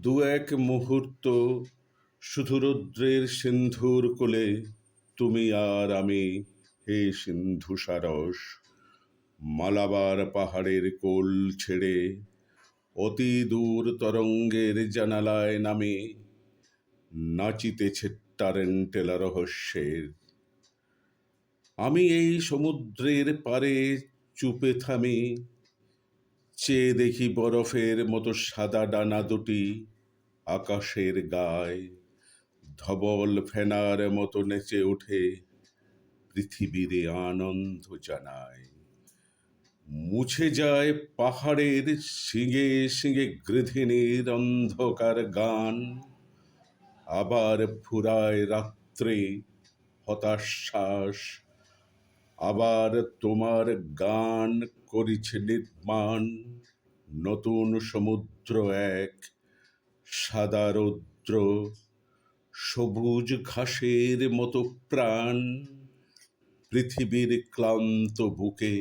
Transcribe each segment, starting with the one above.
দু এক মুহূর্ত শুধু রৌদ্রের সিন্ধুর কোলে, তুমি আর আমি, হে সিন্ধু সারস। মালাবার পাহাড়ের কোল ছেড়ে অতি দূর তরঙ্গের জানালায় নামে নাচিতেছে টারেন্টেলা রহস্যের। আমি এই সমুদ্রের পারে চুপে থামি, চেয়ে দেখি বরফের মতো সাদা ডানা দুটি আকাশের গায় ধবল ফেনার মতো নেচে ওঠে, পৃথিবীরে আনন্দ জানায়। মুছে যায় পাহাড়ের শিঙে শিঙে গৃধিনীর অন্ধকার গান, আবার ফুরায় রাত্রে হতাশ শ্বাস, আবার তোমার গান করিছে নির্মাণ নতুন সমুদ্র এক সাদা রৌদ্র, সবুজ ঘাসের মতো প্রাণ পৃথিবীর ক্লান্ত বুকে।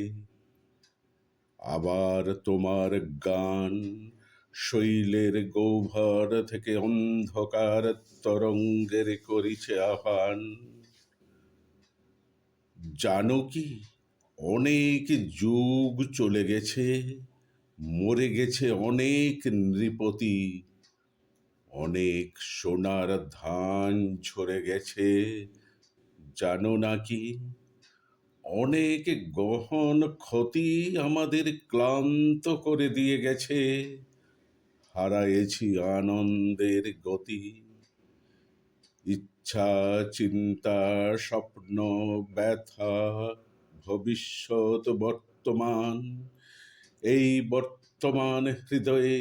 আবার তোমার গান শৈলের গহ্বর থেকে অন্ধকার তরঙ্গের করিছে আহ্বান। জানো কি, অনেক যুগ চলে গেছে, মরে গেছে অনেক নৃপতি, অনেক সোনার ধান ঝরে গেছে, জানো নাকি? অনেক গহন ক্ষতি আমাদের ক্লান্ত করে দিয়ে গেছে, হারায়েছি আনন্দের গতি। ইচ্ছা, চিন্তা, স্বপ্ন, ব্যথা, ভবিষ্যৎ, বর্তমান, এই বর্তমান হৃদয়ে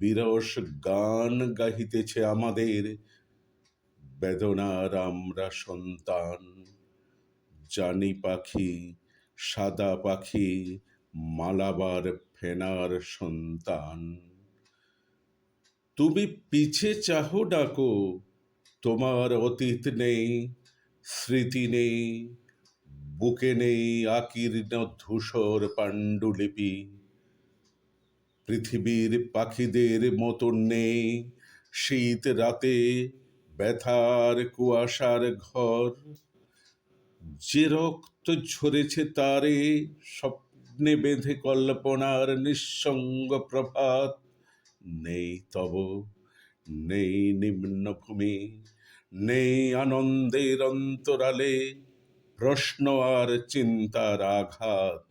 বিরস গান গাহিতেছে আমাদের বেদনার আমরা সন্তান। জানি পাখি, সাদা পাখি, মালাবার ফেনার সন্তান। তুমি পিছে চাহো ডাকো, তোমার অতীত নেই, স্মৃতি নেই, বুকে নেই আকীর্ণ ধূসর পাণ্ডুলিপি। পৃথিবীর পাখিদের মতো নেই শীত রাতে ব্যথার কুয়াশার ঘর। যে রক্ত ঝরেছে তারে স্বপ্নে বেঁধে কল্পনার নিঃসঙ্গ প্রভাত, নেই তব, নেই নিম্নভূমি, নেই আনন্দের অন্তরালে প্রশ্ন আর চিন্তার আঘাত।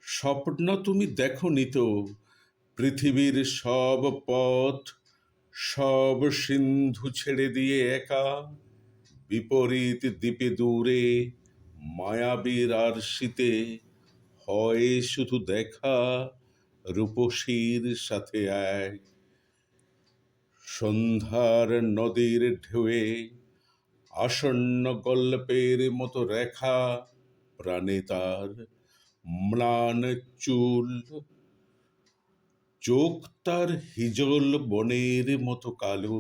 স্বপ্ন তুমি দেখোনি তো, পৃথিবীর সব পথ, সব সিন্ধু ছেড়ে দিয়ে একা বিপরীত দ্বীপে দূরে মায়াবীর আর শীতে হয় শুধু দেখা রূপসীর সাথে এক। সন্ধ্যার নদীর ঢেউয়ে আসন্ন গল্পের মতো রেখা প্রাণে তার ম্লান চুল, চোখ তার হিজল বনের মতো কালো।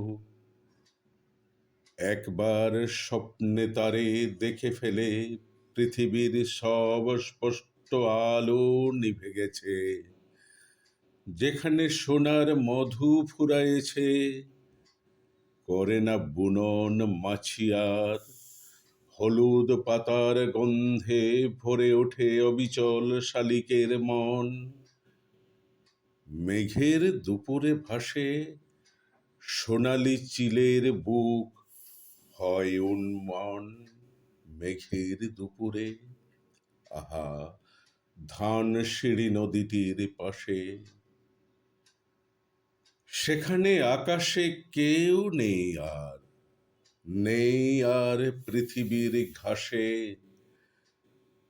একবার স্বপ্নে তারে দেখে ফেলে পৃথিবীর সব স্পষ্ট আলো নিভে গেছে। যেখানে সোনার মধু ফুরায়েছে, করে না বুনন মাছিয়ার, হলুদ পাতার গন্ধে ভরে ওঠে অবিচল শালিকের মন। মেঘের দুপুরে ভাসে সোনালি চিলের বুক, হয় উন্মন মেঘের দুপুরে। আহা, ধান সিঁড়ি নদীটির পাশে, সেখানে আকাশে কেউ নেই আর, নেই আর পৃথিবীর ঘাসে।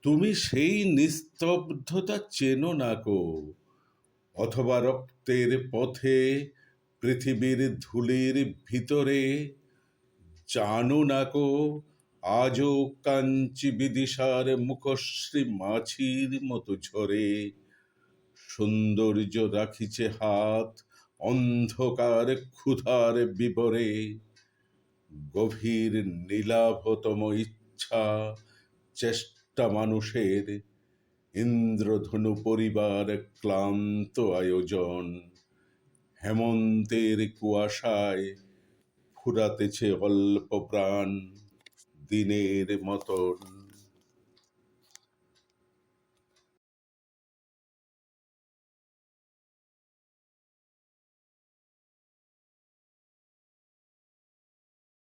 তুমি সেই নিস্তব্ধতা চেনো না কো, অথবা রক্তের পথে পৃথিবীর ধুলির ভিতরে জানো না কো, আজও কাঞ্চি বিদিশার মুখশ্রী মাছির মতো ঝরে। সৌন্দর্য রাখিছে হাত অন্ধকার ক্ষুধার বিবরে, গভীর নীলাভতম ইচ্ছা চেষ্টা মানুষের, ইন্দ্রধনু পরিবার ক্লান্ত আয়োজন। হেমন্তের কুয়াশায় ফুরাতেছে অল্প প্রাণ, দিনের মতন